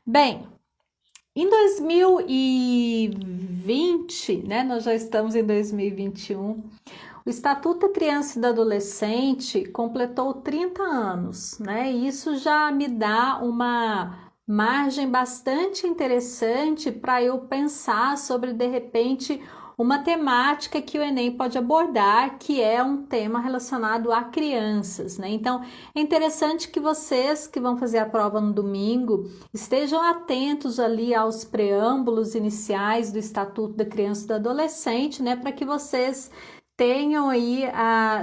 Bem, em 2020, né, nós já estamos em 2021, o Estatuto da Criança e do Adolescente completou 30 anos, né? E isso já me dá uma margem bastante interessante para eu pensar sobre, de repente, uma temática que o Enem pode abordar, que é um tema relacionado a crianças, né? Então, é interessante que vocês que vão fazer a prova no domingo estejam atentos ali aos preâmbulos iniciais do Estatuto da Criança e do Adolescente, né? Para que vocês tenham aí,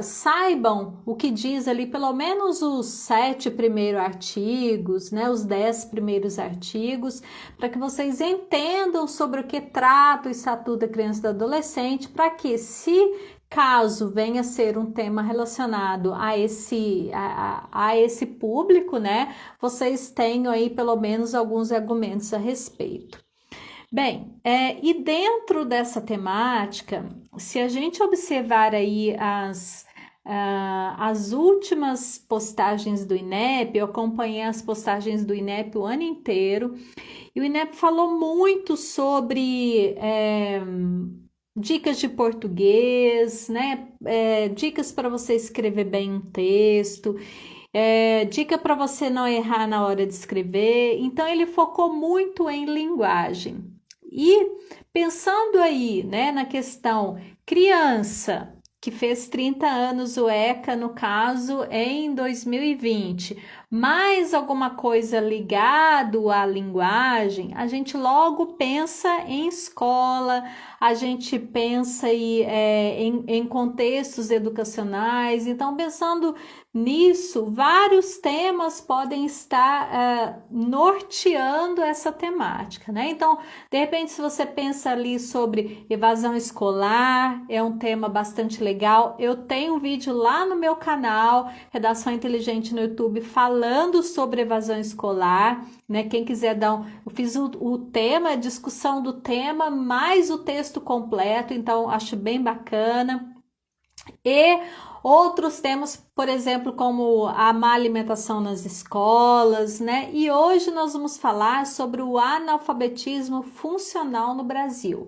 saibam o que diz ali, pelo menos os 7 primeiros artigos, né, os 10 primeiros artigos, para que vocês entendam sobre o que trata o Estatuto da Criança e do Adolescente, para que, se caso venha a ser um tema relacionado a esse público, né, vocês tenham aí pelo menos alguns argumentos a respeito. Bem, e dentro dessa temática, se a gente observar aí as últimas postagens do INEP, eu acompanhei as postagens do INEP o ano inteiro, e o INEP falou muito sobre dicas de português, né? Dicas para você escrever bem um texto, dica para você não errar na hora de escrever. Então, ele focou muito em linguagem. E pensando aí, né, na questão criança, que fez 30 anos, o ECA, no caso, em 2020, mais alguma coisa ligado à linguagem, a gente logo pensa em escola, a gente pensa aí, em contextos educacionais. Então, pensando nisso, vários temas podem estar norteando essa temática, né? Então, de repente, se você pensa ali sobre evasão escolar, é um tema bastante legal. Eu tenho um vídeo lá no meu canal, Redação Inteligente no YouTube, falando sobre evasão escolar, né? Quem quiser eu fiz o tema, a discussão do tema, mais o texto completo, então acho bem bacana. E outros temas, por exemplo, como a má alimentação nas escolas, né? E hoje nós vamos falar sobre o analfabetismo funcional no Brasil.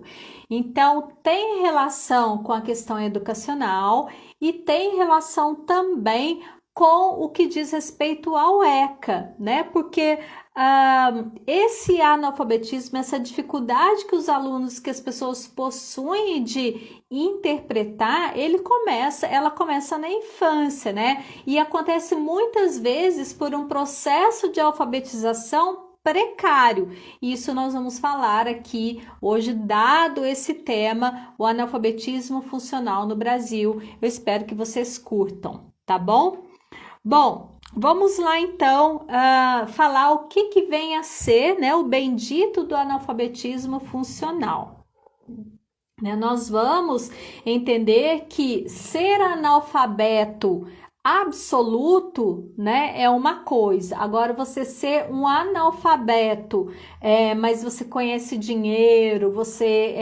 Então, tem relação com a questão educacional e tem relação também com o que diz respeito ao ECA, né? Porque esse analfabetismo, essa dificuldade que os alunos, que as pessoas possuem de interpretar, ela começa na infância, né? E acontece muitas vezes por um processo de alfabetização precário. Isso nós vamos falar aqui hoje, dado esse tema, o analfabetismo funcional no Brasil. Eu espero que vocês curtam, tá bom? Bom, vamos lá então falar o que vem a ser, né, o bendito do analfabetismo funcional. Né? Nós vamos entender que ser analfabeto absoluto, né, é uma coisa. Agora, você ser um analfabeto, mas você conhece dinheiro, você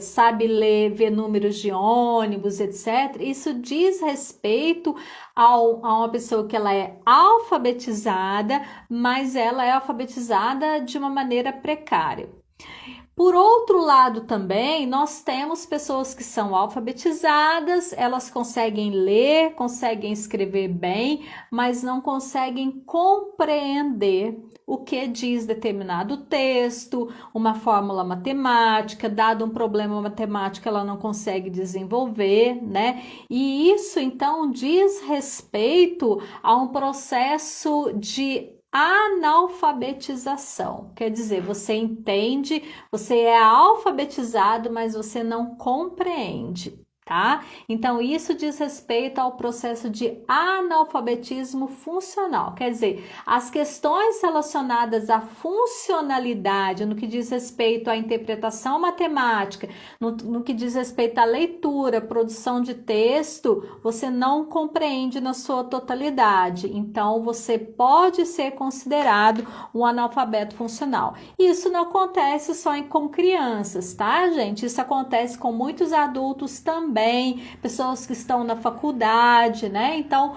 sabe ler, ver números de ônibus, etc. Isso diz respeito a uma pessoa que ela é alfabetizada, mas ela é alfabetizada de uma maneira precária. Por outro lado também, nós temos pessoas que são alfabetizadas, elas conseguem ler, conseguem escrever bem, mas não conseguem compreender o que diz determinado texto, uma fórmula matemática, dado um problema matemático, ela não consegue desenvolver, né? E isso então diz respeito a um processo de analfabetização, quer dizer, você entende, você é alfabetizado, mas você não compreende, tá? Então, isso diz respeito ao processo de analfabetismo funcional, quer dizer, as questões relacionadas à funcionalidade, no que diz respeito à interpretação matemática, no que diz respeito à leitura, produção de texto, você não compreende na sua totalidade. Então, você pode ser considerado um analfabeto funcional. Isso não acontece só com crianças, tá, gente? Isso acontece com muitos adultos também, pessoas que estão na faculdade, né? Então,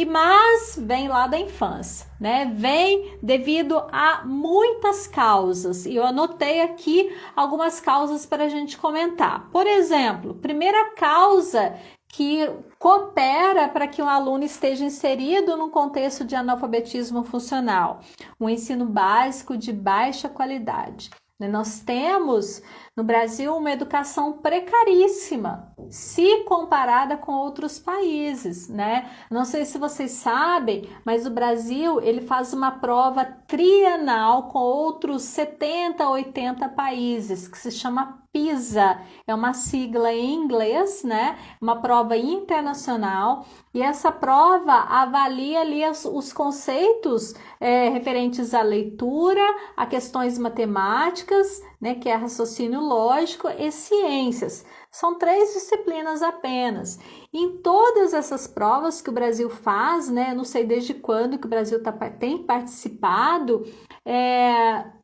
Mas vem lá da infância, né? Vem devido a muitas causas. E eu anotei aqui algumas causas para a gente comentar. Por exemplo, primeira causa que coopera para que um aluno esteja inserido num contexto de analfabetismo funcional, um ensino básico de baixa qualidade. Nós temos no Brasil uma educação precaríssima, se comparada com outros países, né? Não sei se vocês sabem, mas o Brasil ele faz uma prova trienal com outros 70, 80 países, que se chama PISA, é uma sigla em inglês, né? Uma prova internacional, e essa prova avalia ali os conceitos referentes à leitura, a questões matemáticas, né, que é raciocínio lógico e ciências. São 3 disciplinas apenas. Em todas essas provas que o Brasil faz, né, não sei desde quando que o Brasil tem participado,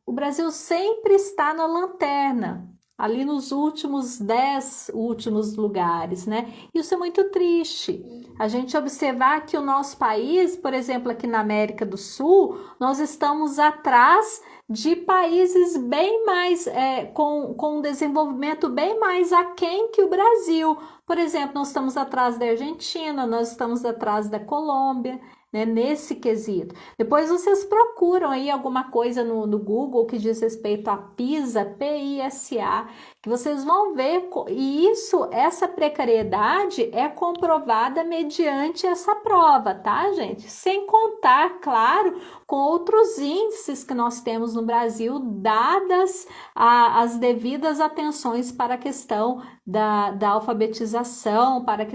o Brasil sempre está na lanterna, ali nos últimos 10 últimos lugares, né? Isso é muito triste. A gente observar que o nosso país, por exemplo, aqui na América do Sul, nós estamos atrás de países bem mais, com um desenvolvimento bem mais aquém que o Brasil. Por exemplo, nós estamos atrás da Argentina, nós estamos atrás da Colômbia, né, nesse quesito. Depois vocês procuram aí alguma coisa no Google que diz respeito a PISA, P-I-S-A, que vocês vão ver, e essa precariedade é comprovada mediante essa prova, tá, gente? Sem contar, claro, com outros índices que nós temos no Brasil, dadas as devidas atenções para a questão da alfabetização, para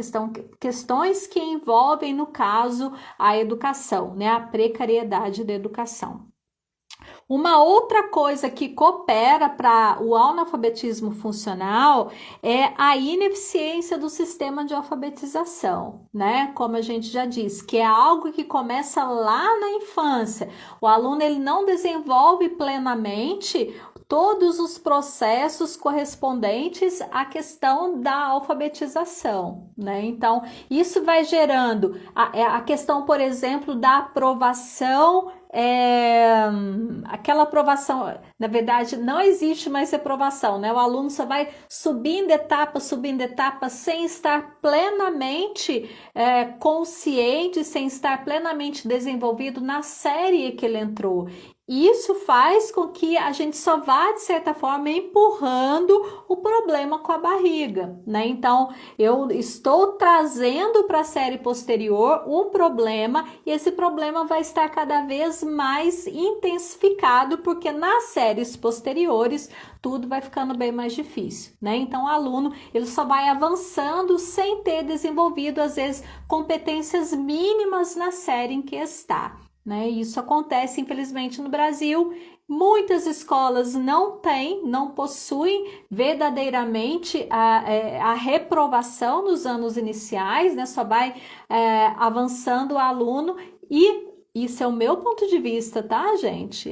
questões que envolvem, no caso, a educação, né? A precariedade da educação. Uma outra coisa que coopera para o analfabetismo funcional é a ineficiência do sistema de alfabetização, né? Como a gente já disse, que é algo que começa lá na infância. O aluno ele não desenvolve plenamente todos os processos correspondentes à questão da alfabetização, né? Então, isso vai gerando a questão, por exemplo, da aprovação, aquela aprovação, na verdade, não existe mais aprovação, né? O aluno só vai subindo etapa, sem estar plenamente consciente, sem estar plenamente desenvolvido na série que ele entrou. Isso faz com que a gente só vá, de certa forma, empurrando o problema com a barriga, né? Então, eu estou trazendo para a série posterior um problema e esse problema vai estar cada vez mais intensificado, porque nas séries posteriores tudo vai ficando bem mais difícil, né? Então, o aluno ele só vai avançando sem ter desenvolvido, às vezes, competências mínimas na série em que está. Né? Isso acontece, infelizmente, no Brasil. Muitas escolas não possuem verdadeiramente a reprovação nos anos iniciais, né? Só vai avançando o aluno, e isso é o meu ponto de vista, tá, gente?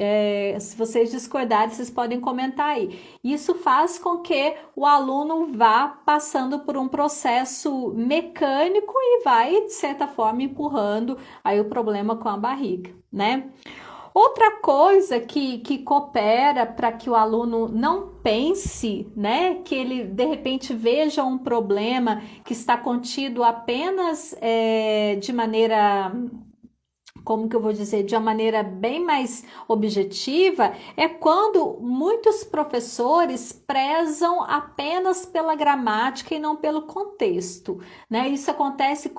Se vocês discordarem, vocês podem comentar aí. Isso faz com que o aluno vá passando por um processo mecânico e vai, de certa forma, empurrando aí o problema com a barriga, né? Outra coisa que coopera para que o aluno não pense, né, que ele de repente veja um problema que está contido apenas de maneira, como que eu vou dizer, de uma maneira bem mais objetiva, é quando muitos professores prezam apenas pela gramática e não pelo contexto, né? Isso acontece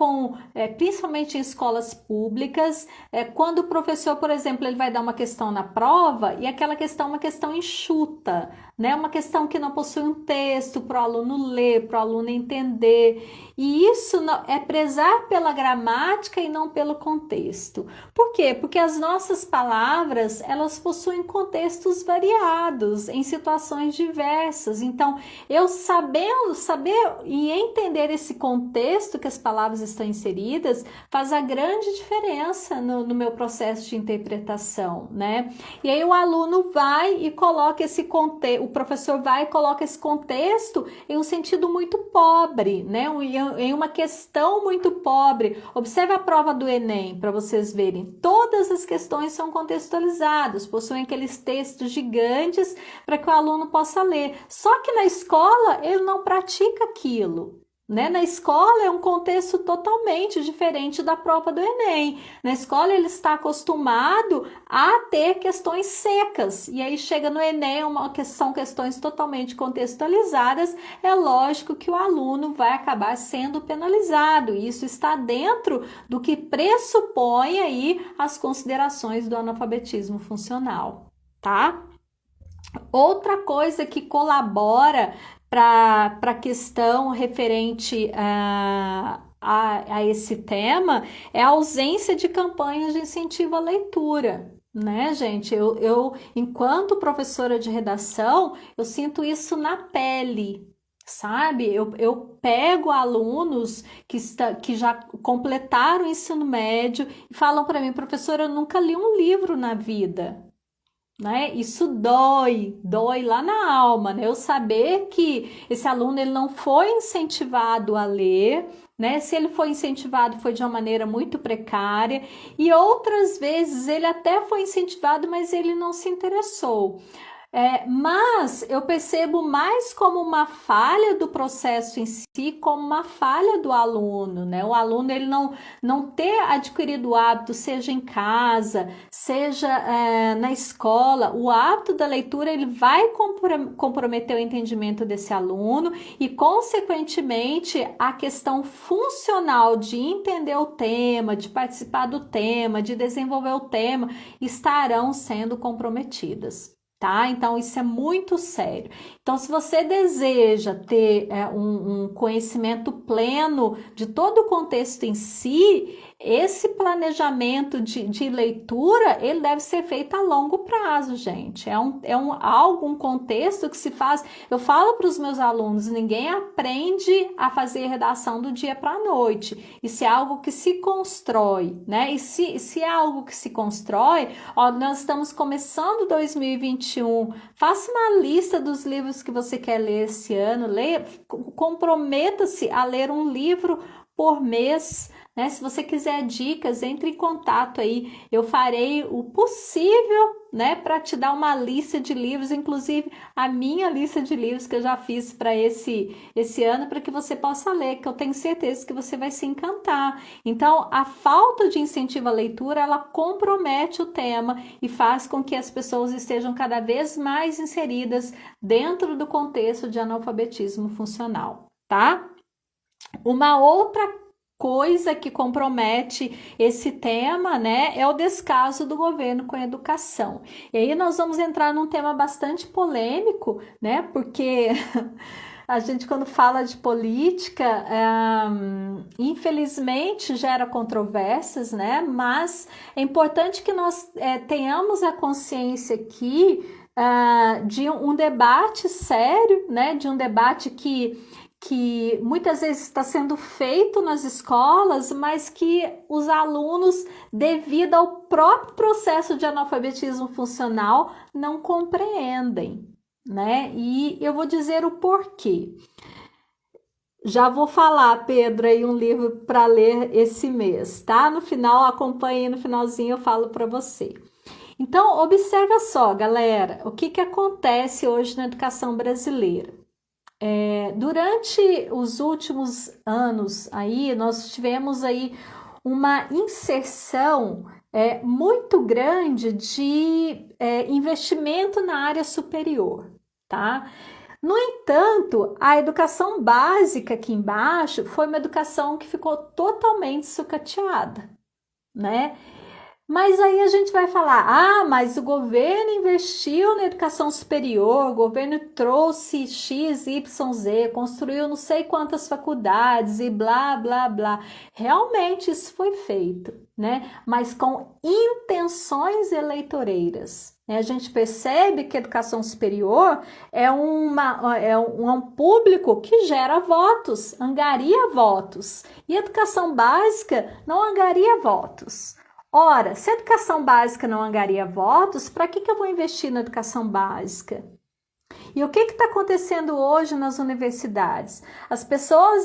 principalmente em escolas públicas, quando o professor, por exemplo, ele vai dar uma questão na prova e aquela questão é uma questão enxuta, né? Uma questão que não possui um texto para o aluno ler, para o aluno entender, e isso é prezar pela gramática e não pelo contexto. Por quê? Porque as nossas palavras, elas possuem contextos variados, em situações diversas. Então, eu saber e entender esse contexto que as palavras estão inseridas faz a grande diferença no meu processo de interpretação, né? E aí o aluno vai e coloca esse contexto, o professor vai e coloca esse contexto em um sentido muito pobre, né? Em uma questão muito pobre. Observe a prova do Enem para vocês verem. Todas as questões são contextualizadas, possuem aqueles textos gigantes para que o aluno possa ler. Só que na escola ele não pratica aquilo. Né? Na escola é um contexto totalmente diferente da prova do Enem. Na escola ele está acostumado a ter questões secas, e aí chega no Enem, são questões totalmente contextualizadas, é lógico que o aluno vai acabar sendo penalizado. Isso está dentro do que pressupõe aí as considerações do analfabetismo funcional, tá? Outra coisa que colabora para a questão referente a esse tema é a ausência de campanhas de incentivo à leitura. Né, gente? Enquanto professora de redação, eu sinto isso na pele, sabe? Eu pego alunos que já completaram o ensino médio e falam para mim, professora, eu nunca li um livro na vida. Né? Isso dói lá na alma, né? Eu saber que esse aluno ele não foi incentivado a ler, né? Se ele foi incentivado, foi de uma maneira muito precária, e outras vezes ele até foi incentivado, mas ele não se interessou. Mas eu percebo mais como uma falha do processo em si, como uma falha do aluno, né? O aluno ele não ter adquirido o hábito, seja em casa, seja na escola, o hábito da leitura ele vai comprometer o entendimento desse aluno e, consequentemente, a questão funcional de entender o tema, de participar do tema, de desenvolver o tema, estarão sendo comprometidas. Tá? Então, isso é muito sério. Então, se você deseja ter um conhecimento pleno de todo o contexto em si, esse planejamento de leitura, ele deve ser feito a longo prazo, gente. Um contexto que se faz... Eu falo para os meus alunos, ninguém aprende a fazer redação do dia para a noite. Isso é algo que se constrói, né? E se é algo que se constrói, ó, nós estamos começando 2021, faça uma lista dos livros que você quer ler esse ano, comprometa-se a ler um livro por mês, né? Se você quiser dicas, entre em contato aí, eu farei o possível, né, para te dar uma lista de livros, inclusive a minha lista de livros que eu já fiz para esse ano, para que você possa ler, que eu tenho certeza que você vai se encantar. Então, a falta de incentivo à leitura, ela compromete o tema e faz com que as pessoas estejam cada vez mais inseridas dentro do contexto de analfabetismo funcional, tá? Uma outra coisa que compromete esse tema, né, é o descaso do governo com a educação. E aí nós vamos entrar num tema bastante polêmico, né, porque a gente, quando fala de política, infelizmente gera controvérsias, né, mas é importante que nós tenhamos a consciência aqui de um debate sério, né, de um debate que muitas vezes está sendo feito nas escolas, mas que os alunos, devido ao próprio processo de analfabetismo funcional, não compreendem, né? E eu vou dizer o porquê. Já vou falar, Pedro, aí um livro para ler esse mês, tá? No final, acompanhe, no finalzinho eu falo para você. Então, observa só, galera, o que acontece hoje na educação brasileira. Durante os últimos anos aí, nós tivemos aí uma inserção muito grande de investimento na área superior, tá? No entanto, a educação básica aqui embaixo foi uma educação que ficou totalmente sucateada, né? Mas aí a gente vai falar, mas o governo investiu na educação superior, o governo trouxe X, Y, Z, construiu não sei quantas faculdades e blá, blá, blá. Realmente isso foi feito, né? Mas com intenções eleitoreiras. A gente percebe que a educação superior é um público que gera votos, angaria votos. E a educação básica não angaria votos. Ora, se a educação básica não angaria votos, para que eu vou investir na educação básica? E o que está acontecendo hoje nas universidades? As pessoas,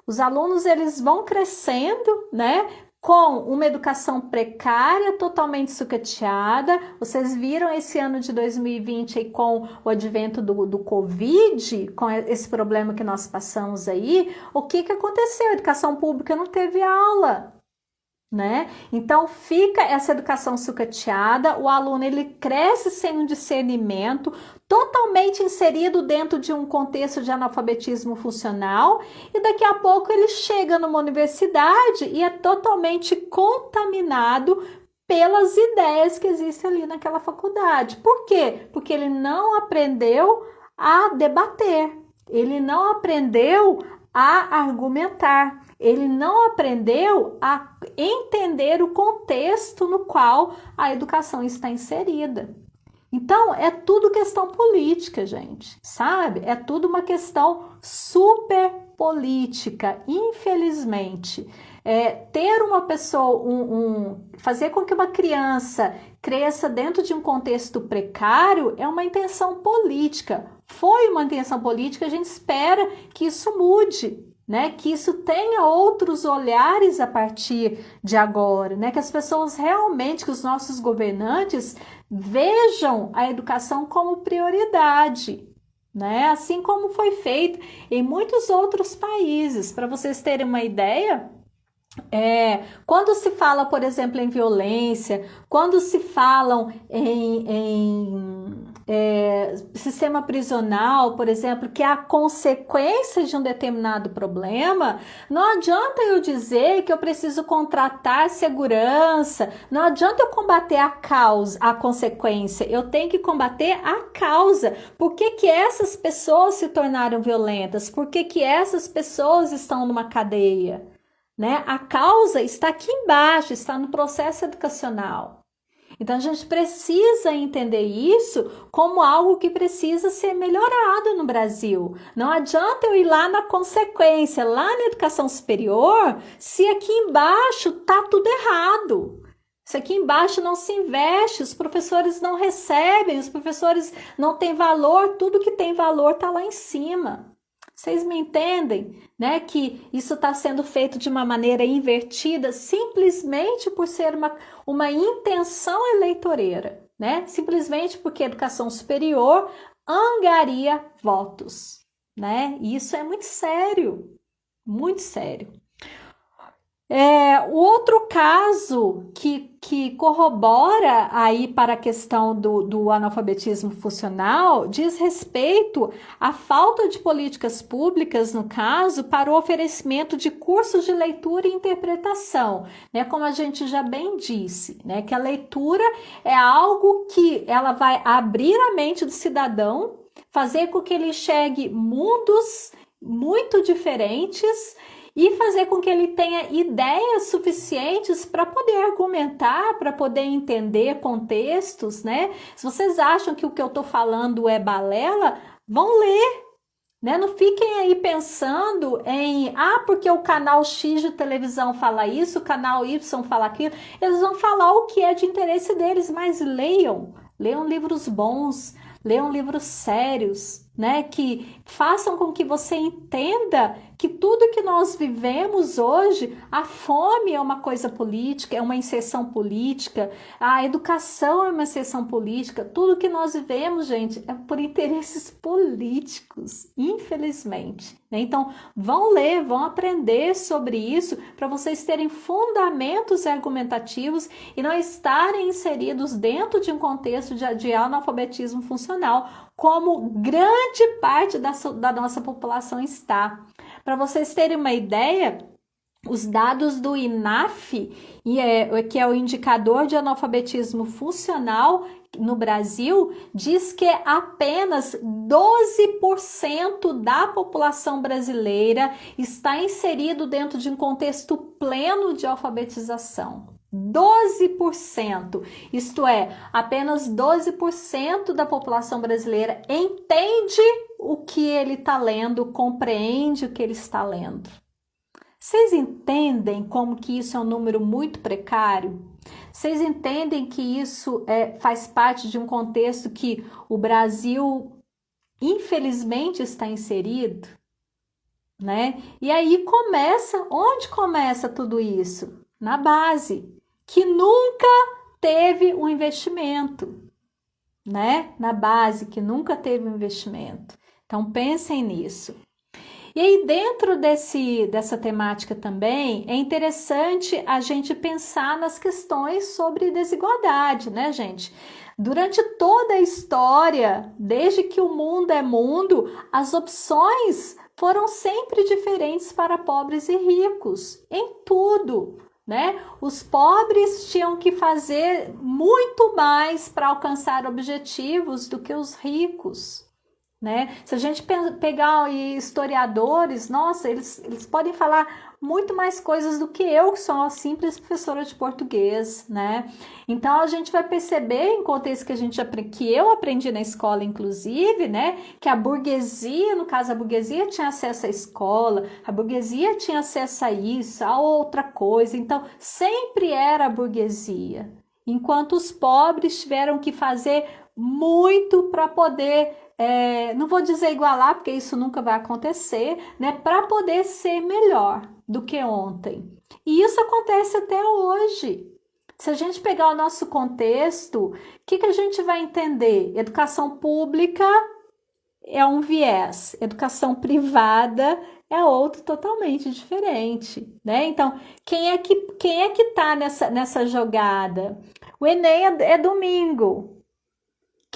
os alunos, eles vão crescendo, né? Com uma educação precária, totalmente sucateada. Vocês viram esse ano de 2020 aí, com o advento do Covid, com esse problema que nós passamos aí, o que aconteceu? A educação pública não teve aula, né? Então fica essa educação sucateada, o aluno ele cresce sem um discernimento, totalmente inserido dentro de um contexto de analfabetismo funcional, e daqui a pouco ele chega numa universidade e é totalmente contaminado pelas ideias que existem ali naquela faculdade. Por quê? Porque ele não aprendeu a debater, ele não aprendeu a argumentar, ele não aprendeu a entender o contexto no qual a educação está inserida. Então, é tudo questão política, gente, sabe? É tudo uma questão super política, infelizmente. Ter uma pessoa, fazer com que uma criança cresça dentro de um contexto precário é uma intenção política. Foi uma intenção política, a gente espera que isso mude, né? Que isso tenha outros olhares a partir de agora, né? Que as pessoas realmente, que os nossos governantes vejam a educação como prioridade, né? Assim como foi feito em muitos outros países. Para vocês terem uma ideia, quando se fala, por exemplo, em violência, quando se falam em sistema prisional, por exemplo, que é a consequência de um determinado problema, não adianta eu dizer que eu preciso contratar segurança, não adianta eu combater a causa, a consequência, eu tenho que combater a causa. Por que essas pessoas se tornaram violentas? Por que essas pessoas estão numa cadeia? Né? A causa está aqui embaixo, está no processo educacional. Então, a gente precisa entender isso como algo que precisa ser melhorado no Brasil. Não adianta eu ir lá na consequência, lá na educação superior, se aqui embaixo está tudo errado. Se aqui embaixo não se investe, os professores não recebem, os professores não têm valor, tudo que tem valor está lá em cima. Vocês me entendem, né? Que isso está sendo feito de uma maneira invertida simplesmente por ser uma intenção eleitoreira, né? Simplesmente porque a educação superior angaria votos, né? E isso é muito sério, muito sério. O outro caso que corrobora aí para a questão do analfabetismo funcional diz respeito à falta de políticas públicas, no caso, para o oferecimento de cursos de leitura e interpretação, né? Como a gente já bem disse, né? Que a leitura é algo que ela vai abrir a mente do cidadão, fazer com que ele enxergue mundos muito diferentes e fazer com que ele tenha ideias suficientes para poder argumentar, para poder entender contextos, né? Se vocês acham que o que eu estou falando é balela, vão ler, né? Não fiquem aí pensando em, porque o canal X de televisão fala isso, o canal Y fala aquilo. Eles vão falar o que é de interesse deles, mas leiam livros bons, leiam livros sérios, né? Que façam com que você entenda que tudo que nós vivemos hoje, a fome é uma coisa política, é uma inserção política, a educação é uma inserção política, tudo que nós vivemos, gente, é por interesses políticos, infelizmente, né? Então, vão ler, vão aprender sobre isso para vocês terem fundamentos argumentativos e não estarem inseridos dentro de um contexto de analfabetismo funcional, como grande parte da nossa população está. Para vocês terem uma ideia, os dados do INAF, que é o indicador de analfabetismo funcional no Brasil, diz que apenas 12% da população brasileira está inserido dentro de um contexto pleno de alfabetização. 12%. Isto é, apenas 12% da população brasileira entende o que ele está lendo, compreende o que ele está lendo. Vocês entendem como que isso é um número muito precário? Vocês entendem que isso faz parte de um contexto que o Brasil, infelizmente, está inserido? Né? E aí onde começa tudo isso? Na base, que nunca teve um investimento, né? Na base, que nunca teve um investimento. Então, pensem nisso. E aí, dentro dessa temática também, é interessante a gente pensar nas questões sobre desigualdade, né, gente? Durante toda a história, desde que o mundo é mundo, as opções foram sempre diferentes para pobres e ricos, em tudo, né? Os pobres tinham que fazer muito mais para alcançar objetivos do que os ricos. Né? Se a gente pegar historiadores, nossa, eles podem falar muito mais coisas do que eu, que sou uma simples professora de português, né? Então a gente vai perceber, em contexto que eu aprendi na escola, inclusive, né? Que a burguesia, no caso a burguesia tinha acesso à escola, a burguesia tinha acesso a isso, a outra coisa, então sempre era a burguesia. Enquanto os pobres tiveram que fazer muito para poder não vou dizer igualar, porque isso nunca vai acontecer, né? Para poder ser melhor do que ontem. E isso acontece até hoje. Se a gente pegar o nosso contexto, o que a gente vai entender? Educação pública é um viés, educação privada é outro totalmente diferente, né? Então, quem é que tá nessa jogada? O Enem é domingo.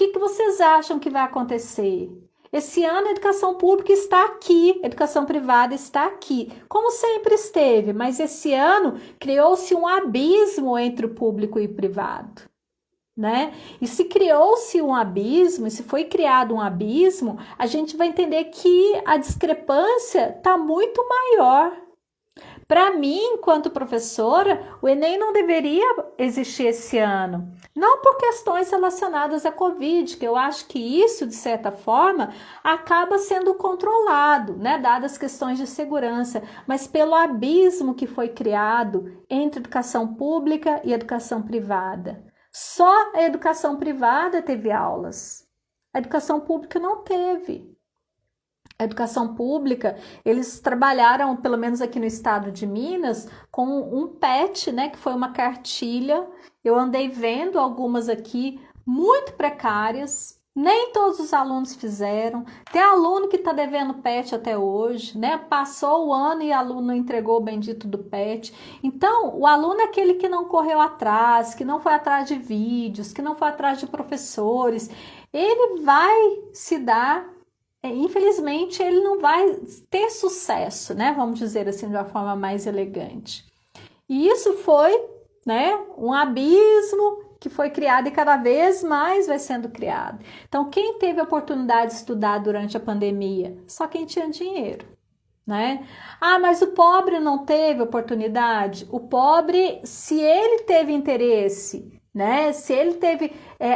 O que vocês acham que vai acontecer? Esse ano a educação pública está aqui, a educação privada está aqui, como sempre esteve, mas esse ano criou-se um abismo entre o público e o privado, né? E se criou-se um abismo, se foi criado um abismo, a gente vai entender que a discrepância está muito maior. Para mim, enquanto professora, o Enem não deveria existir esse ano. Não por questões relacionadas à Covid, que eu acho que isso, de certa forma, acaba sendo controlado, né, dadas as questões de segurança, mas pelo abismo que foi criado entre educação pública e educação privada. Só a educação privada teve aulas, a educação pública não teve. A educação pública, eles trabalharam, pelo menos aqui no estado de Minas, com um PET, né, que foi uma cartilha. Eu andei vendo algumas aqui, muito precárias, nem todos os alunos fizeram. Tem aluno que está devendo PET até hoje, né? Passou o ano e o aluno não entregou o bendito do PET. Então, o aluno é aquele que não correu atrás, que não foi atrás de vídeos, que não foi atrás de professores. Ele vai se dar... Infelizmente, ele não vai ter sucesso, né? Vamos dizer assim, de uma forma mais elegante. E isso foi, né, um abismo que foi criado e cada vez mais vai sendo criado. Então, quem teve a oportunidade de estudar durante a pandemia? Só quem tinha dinheiro, né? Ah, mas o pobre não teve oportunidade? O pobre, se ele teve interesse... né? Se ele teve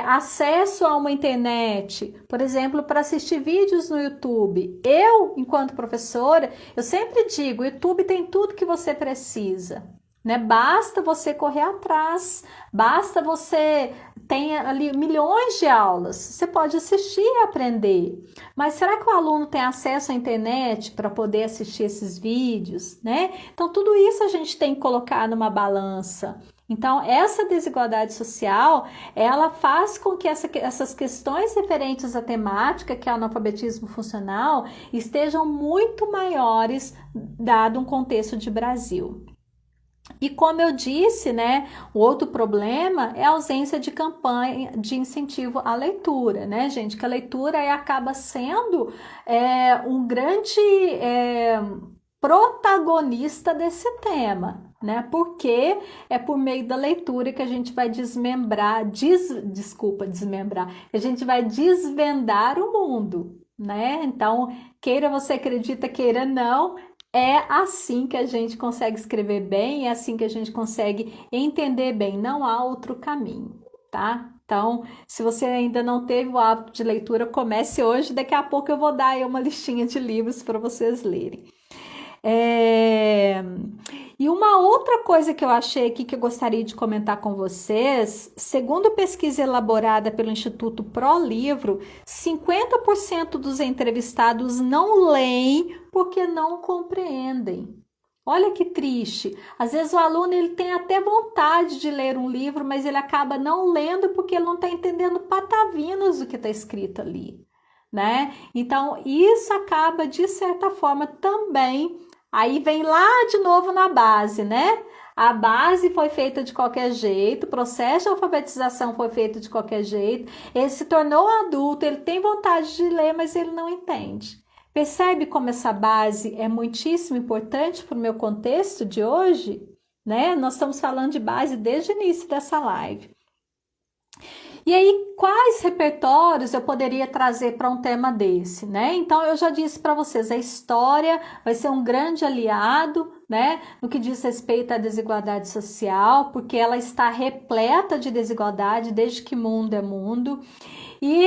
acesso a uma internet, por exemplo, para assistir vídeos no YouTube, eu, enquanto professora, eu sempre digo, o YouTube tem tudo que você precisa, né? Basta você correr atrás, basta você ter ali milhões de aulas, você pode assistir e aprender, mas será que o aluno tem acesso à internet para poder assistir esses vídeos, né? Então, tudo isso a gente tem que colocar numa balança. Então, essa desigualdade social, ela faz com que essas questões referentes à temática, que é o analfabetismo funcional, estejam muito maiores, dado um contexto de Brasil. E como eu disse, né, o outro problema é a ausência de campanha de incentivo à leitura, né, gente? Que a leitura acaba sendo um grande protagonista desse tema, né? Porque é por meio da leitura que a gente vai a gente vai desvendar o mundo, né? Então, queira você acredita, queira não, É assim que a gente consegue escrever bem, é assim que a gente consegue entender bem, não há outro caminho, tá? Então, se você ainda não teve o hábito de leitura, comece hoje, daqui a pouco eu vou dar aí uma listinha de livros para vocês lerem. É... E uma outra coisa que eu achei aqui que eu gostaria de comentar com vocês, segundo pesquisa elaborada pelo Instituto ProLivro, 50% dos entrevistados não leem porque não compreendem. Olha que triste. Às vezes o aluno ele tem até vontade de ler um livro, mas ele acaba não lendo porque ele não está entendendo patavinas do que está escrito ali, né? Então isso acaba de certa forma também. Aí vem lá de novo na base, né? A base foi feita de qualquer jeito, o processo de alfabetização foi feito de qualquer jeito. Ele se tornou adulto, ele tem vontade de ler, mas ele não entende. Percebe como essa base é muitíssimo importante para o meu contexto de hoje, né? Nós estamos falando de base desde o início dessa live. E aí, quais repertórios eu poderia trazer para um tema desse, né? Então, eu já disse para vocês, a história vai ser um grande aliado, né? No que diz respeito à desigualdade social, porque ela está repleta de desigualdade desde que mundo é mundo. E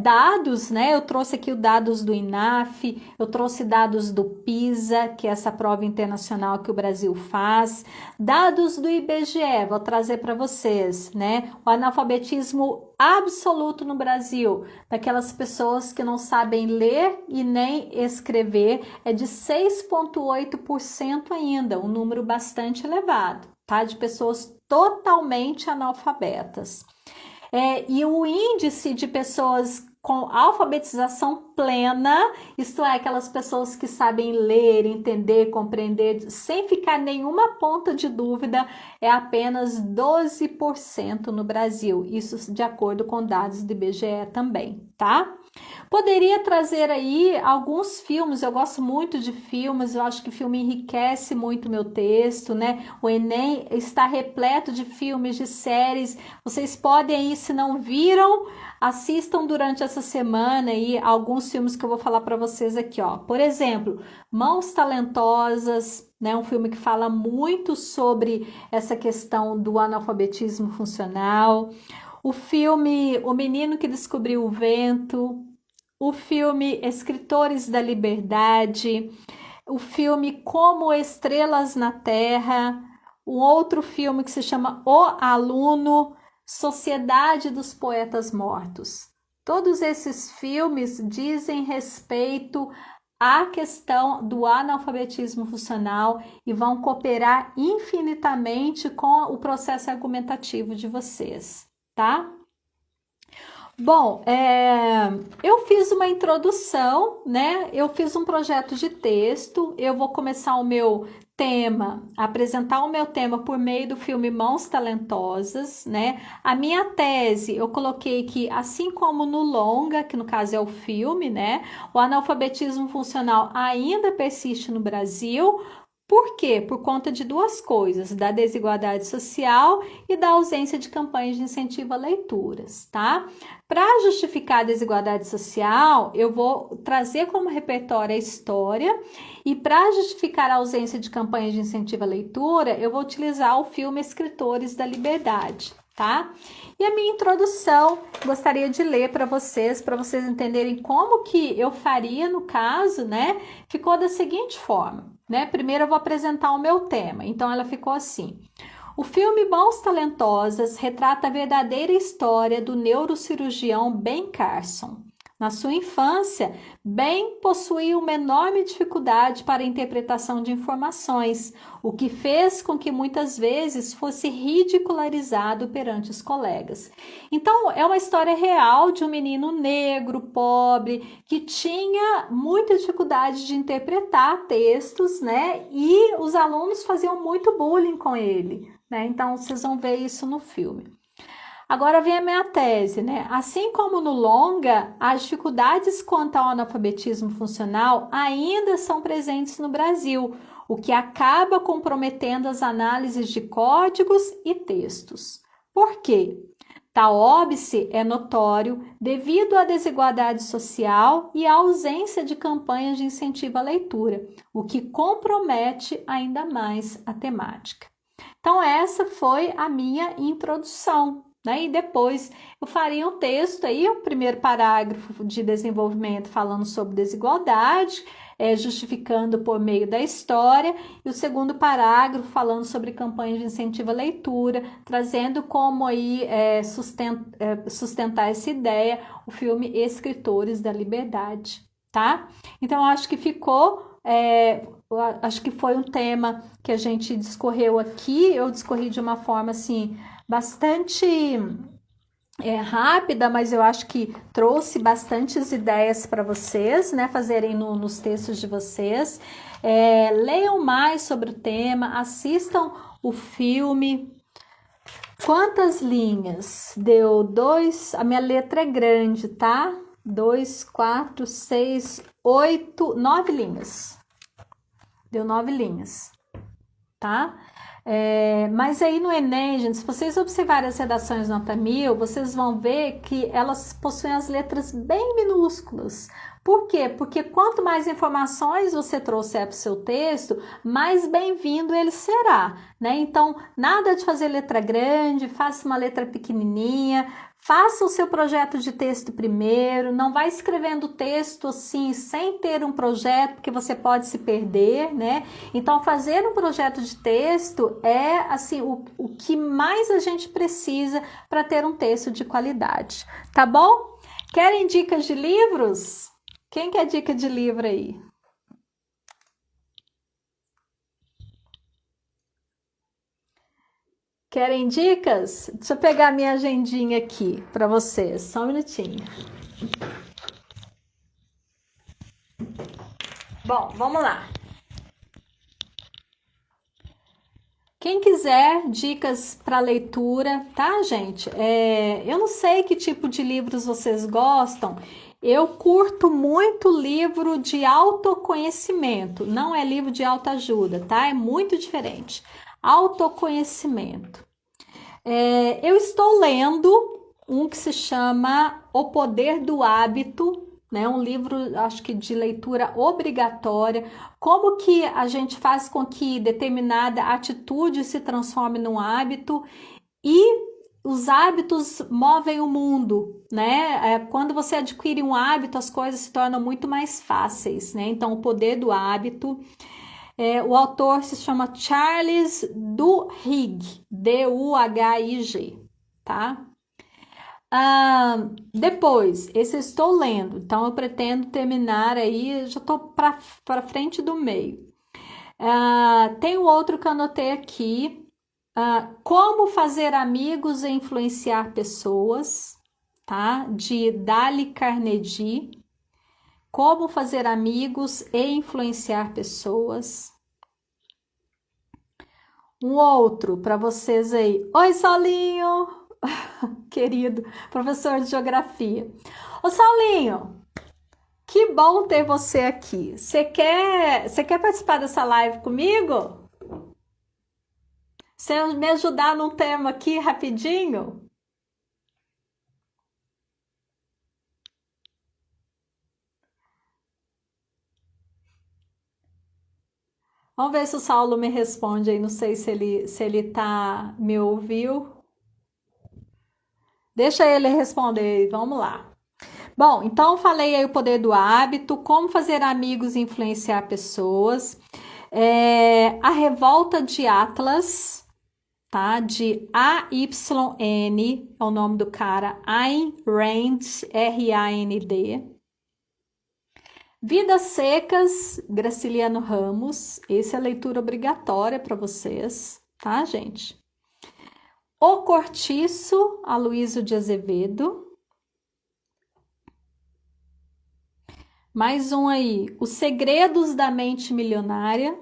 dados, né? Eu trouxe aqui os dados do INAF, eu trouxe dados do PISA, que é essa prova internacional que o Brasil faz, dados do IBGE, vou trazer para vocês, né? O analfabetismo absoluto no Brasil, daquelas pessoas que não sabem ler e nem escrever, é de 6,8% ainda, um número bastante elevado, tá? De pessoas totalmente analfabetas. E o índice de pessoas com alfabetização plena, isto é, aquelas pessoas que sabem ler, entender, compreender, sem ficar nenhuma ponta de dúvida, é apenas 12% no Brasil. Isso de acordo com dados do IBGE também, tá? Poderia trazer aí alguns filmes, eu gosto muito de filmes, eu acho que filme enriquece muito meu texto, né? O Enem está repleto de filmes, de séries, vocês podem aí, se não viram, assistam durante essa semana aí alguns filmes que eu vou falar para vocês aqui, ó. Por exemplo, Mãos Talentosas, né? Um filme que fala muito sobre essa questão do analfabetismo funcional. O filme O Menino que Descobriu o Vento, o filme Escritores da Liberdade, o filme Como Estrelas na Terra, um outro filme que se chama O Aluno, Sociedade dos Poetas Mortos. Todos esses filmes dizem respeito à questão do analfabetismo funcional e vão cooperar infinitamente com o processo argumentativo de vocês, tá? Bom, eu fiz uma introdução, né? Eu fiz um projeto de texto, eu vou começar o meu tema, apresentar o meu tema por meio do filme Mãos Talentosas, né? A minha tese, eu coloquei que, assim como no longa, que no caso é o filme, né? O analfabetismo funcional ainda persiste no Brasil. Por quê? Por conta de duas coisas, da desigualdade social e da ausência de campanhas de incentivo a leituras, tá? Para justificar a desigualdade social, eu vou trazer como repertório a história e para justificar a ausência de campanhas de incentivo à leitura, eu vou utilizar o filme Escritores da Liberdade, tá? E a minha introdução, gostaria de ler para vocês entenderem como que eu faria no caso, né? Ficou da seguinte forma, né? Primeiro eu vou apresentar o meu tema, então ela ficou assim. O filme Mãos Talentosas retrata a verdadeira história do neurocirurgião Ben Carson. Na sua infância, Ben possuía uma enorme dificuldade para a interpretação de informações, o que fez com que muitas vezes fosse ridicularizado perante os colegas. Então, é uma história real de um menino negro, pobre, que tinha muita dificuldade de interpretar textos, né? E os alunos faziam muito bullying com ele, né? Então, vocês vão ver isso no filme. Agora vem a minha tese, né? Assim como no longa, as dificuldades quanto ao analfabetismo funcional ainda são presentes no Brasil, o que acaba comprometendo as análises de códigos e textos. Por quê? Tal óbice é notório devido à desigualdade social e à ausência de campanhas de incentivo à leitura, o que compromete ainda mais a temática. Então, essa foi a minha introdução, né? E depois eu faria um texto aí, o primeiro parágrafo de desenvolvimento falando sobre desigualdade, justificando por meio da história, e o segundo parágrafo falando sobre campanhas de incentivo à leitura, trazendo como aí sustentar essa ideia o filme Escritores da Liberdade, tá? Então, acho que ficou... acho que foi um tema que a gente discorreu aqui, eu discorri de uma forma assim bastante rápida, mas eu acho que trouxe bastantes ideias para vocês, né, fazerem nos textos de vocês. Leiam mais sobre o tema, assistam o filme. Quantas linhas? Deu 2, a minha letra é grande, tá? 2, 4, 6, 8, 9 linhas. Deu 9 linhas, tá? Mas aí no Enem, gente, se vocês observarem as redações nota 1000, vocês vão ver que elas possuem as letras bem minúsculas. Por quê? Porque quanto mais informações você trouxer para o seu texto, mais bem-vindo ele será, né? Então, nada de fazer letra grande, faça uma letra pequenininha, faça o seu projeto de texto primeiro, não vai escrevendo texto assim, sem ter um projeto, porque você pode se perder, né? Então, fazer um projeto de texto é, assim, o que mais a gente precisa para ter um texto de qualidade, tá bom? Querem dicas de livros? Quem quer dica de livro aí? Querem dicas? Deixa eu pegar minha agendinha aqui para vocês, só um minutinho. Bom, vamos lá. Quem quiser dicas para leitura, tá, gente? Eu não sei que tipo de livros vocês gostam. Eu curto muito livro de autoconhecimento, não é livro de autoajuda, tá? É muito diferente. Autoconhecimento. Eu estou lendo um que se chama O Poder do Hábito, né? Um livro, acho que de leitura obrigatória. Como que a gente faz com que determinada atitude se transforme num hábito e os hábitos movem o mundo, né? Quando você adquire um hábito, as coisas se tornam muito mais fáceis, né? Então, O Poder do Hábito. O autor se chama Charles Duhigg, D-U-H-I-G, tá? Depois, esse eu estou lendo, então eu pretendo terminar aí, já estou para frente do meio. Tem um outro que eu anotei aqui, Como Fazer Amigos e Influenciar Pessoas, tá? De Dale Carnegie. Como fazer amigos e influenciar pessoas. Um outro para vocês aí. Oi, Saulinho! Querido professor de geografia. Ô, Saulinho, que bom ter você aqui. Você quer participar dessa live comigo? Você me ajudar num tema aqui rapidinho? Vamos ver se o Saulo me responde aí. Não sei se ele tá me ouviu. Deixa ele responder. Vamos lá. Bom, então eu falei aí o poder do hábito, como fazer amigos e influenciar pessoas. A revolta de Atlas, tá? De A-Y-N, é o nome do cara, Ayn Rand, R-A-N-D. Vidas Secas, Graciliano Ramos. Essa é a leitura obrigatória para vocês, tá, gente? O Cortiço, Aloysio de Azevedo. Mais um aí, Os Segredos da Mente Milionária.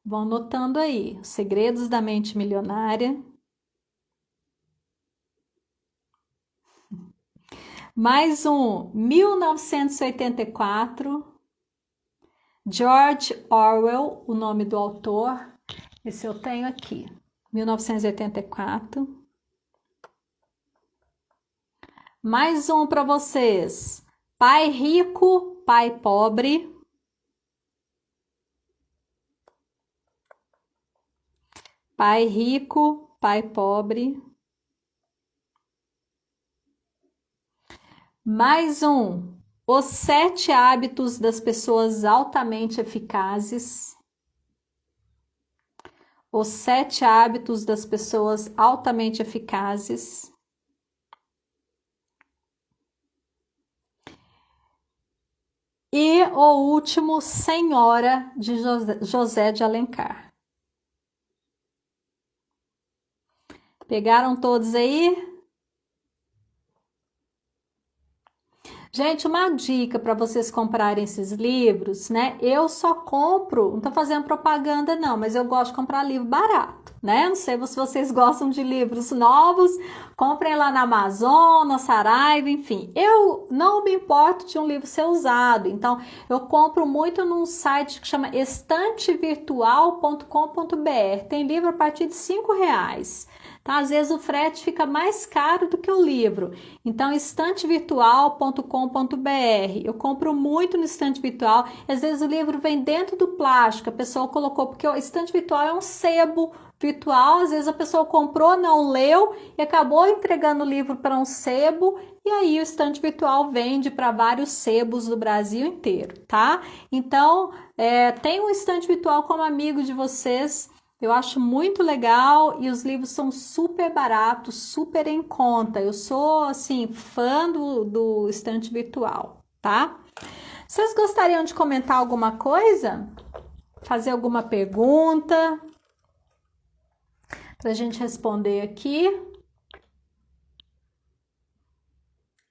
Vão anotando aí, Os Segredos da Mente Milionária. Mais um, 1984, George Orwell, o nome do autor. Esse eu tenho aqui, 1984. Mais um para vocês. Pai rico, pai pobre. Pai rico, pai pobre. Mais um. Os 7 hábitos das pessoas altamente eficazes. Os 7 hábitos das pessoas altamente eficazes. E o último, Senhora de José de Alencar. Pegaram todos aí? Gente, uma dica para vocês comprarem esses livros, né? Eu só compro, não tô fazendo propaganda não, mas eu gosto de comprar livro barato, né? Não sei se vocês gostam de livros novos, comprem lá na Amazon, na Saraiva, enfim. Eu não me importo de um livro ser usado, então eu compro muito num site que chama estantevirtual.com.br. Tem livro a partir de R$ 5. Tá? Às vezes o frete fica mais caro do que o livro. Então, estantevirtual.com.br. Eu compro muito no estante virtual. Às vezes o livro vem dentro do plástico. A pessoa colocou, porque o estante virtual é um sebo virtual. Às vezes a pessoa comprou, não leu e acabou entregando o livro para um sebo. E aí o estante virtual vende para vários sebos do Brasil inteiro, tá? Então, tem um estante virtual como amigo de vocês. Eu acho muito legal e os livros são super baratos, super em conta. Eu sou, assim, fã do estante virtual, tá? Vocês gostariam de comentar alguma coisa? Fazer alguma pergunta? Para a gente responder aqui.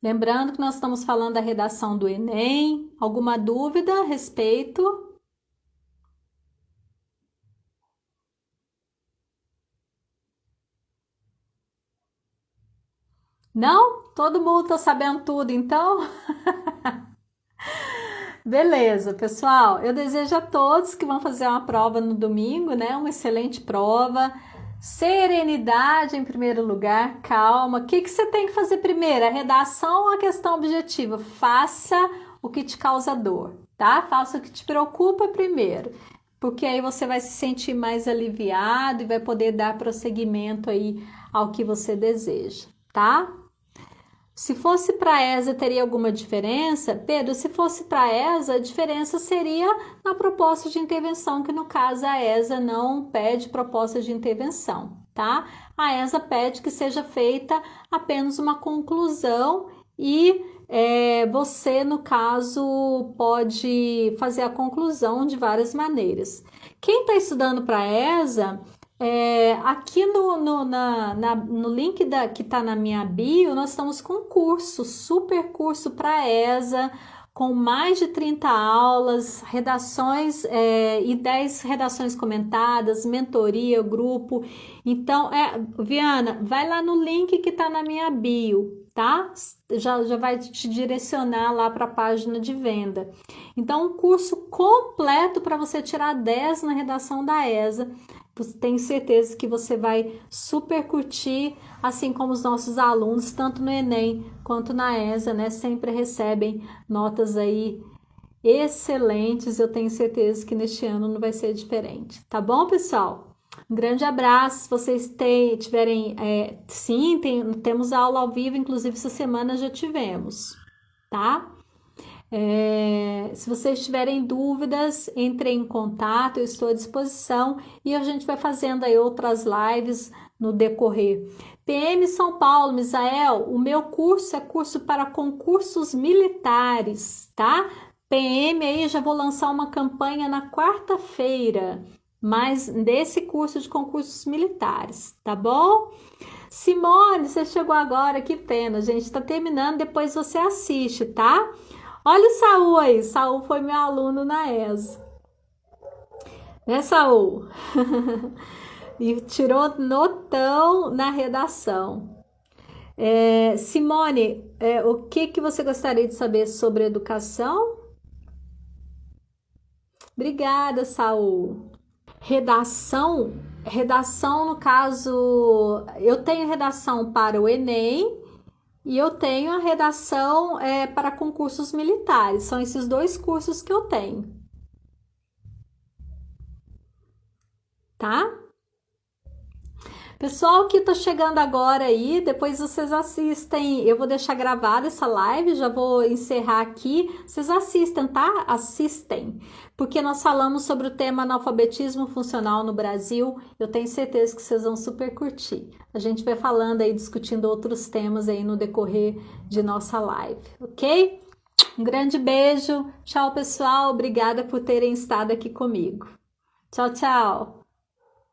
Lembrando que nós estamos falando da redação do Enem. Alguma dúvida a respeito? Não? Todo mundo tá sabendo tudo, então? Beleza, pessoal. Eu desejo a todos que vão fazer uma prova no domingo, né? Uma excelente prova. Serenidade em primeiro lugar, calma. O que você tem que fazer primeiro? A redação ou a questão objetiva? Faça o que te causa dor, tá? Faça o que te preocupa primeiro, porque aí você vai se sentir mais aliviado e vai poder dar prosseguimento aí ao que você deseja, tá? Se fosse para ESA, teria alguma diferença? Pedro, se fosse para ESA, a diferença seria na proposta de intervenção, que no caso a ESA não pede proposta de intervenção, tá? A ESA pede que seja feita apenas uma conclusão e você, no caso, pode fazer a conclusão de várias maneiras. Quem está estudando para ESA... aqui no link que está na minha bio, nós estamos com um curso, super curso para ESA, com mais de 30 aulas, redações e 10 redações comentadas, mentoria, grupo. Então, Viana, vai lá no link que está na minha bio, tá? Já vai te direcionar lá para a página de venda. Então, um curso completo para você tirar 10 na redação da ESA. Tenho certeza que você vai super curtir, assim como os nossos alunos, tanto no Enem quanto na ESA, né? Sempre recebem notas aí excelentes. Eu tenho certeza que neste ano não vai ser diferente. Tá bom, pessoal? Um grande abraço. Se vocês tiverem... sim, temos aula ao vivo, inclusive essa semana já tivemos, tá? Se vocês tiverem dúvidas, entrem em contato, eu estou à disposição e a gente vai fazendo aí outras lives no decorrer. PM São Paulo, Misael, o meu curso é curso para concursos militares, tá? PM aí, já vou lançar uma campanha na quarta-feira, mas desse curso de concursos militares, tá bom? Simone, você chegou agora, que pena, gente, tá terminando, depois você assiste, tá? Olha o Saul aí, Saul foi meu aluno na ESA. Né, Saul? E tirou notão na redação. Simone, o que você gostaria de saber sobre educação? Obrigada, Saul. Redação, no caso, eu tenho redação para o Enem e eu tenho a redação para concursos militares. São esses dois cursos que eu tenho, tá? Pessoal que tá chegando agora aí, depois vocês assistem. Eu vou deixar gravada essa live, já vou encerrar aqui. Vocês assistem, tá? Assistem, porque nós falamos sobre o tema analfabetismo funcional no Brasil. Eu tenho certeza que vocês vão super curtir. A gente vai falando aí, discutindo outros temas aí no decorrer de nossa live, ok? Um grande beijo. Tchau, pessoal. Obrigada por terem estado aqui comigo. Tchau, tchau.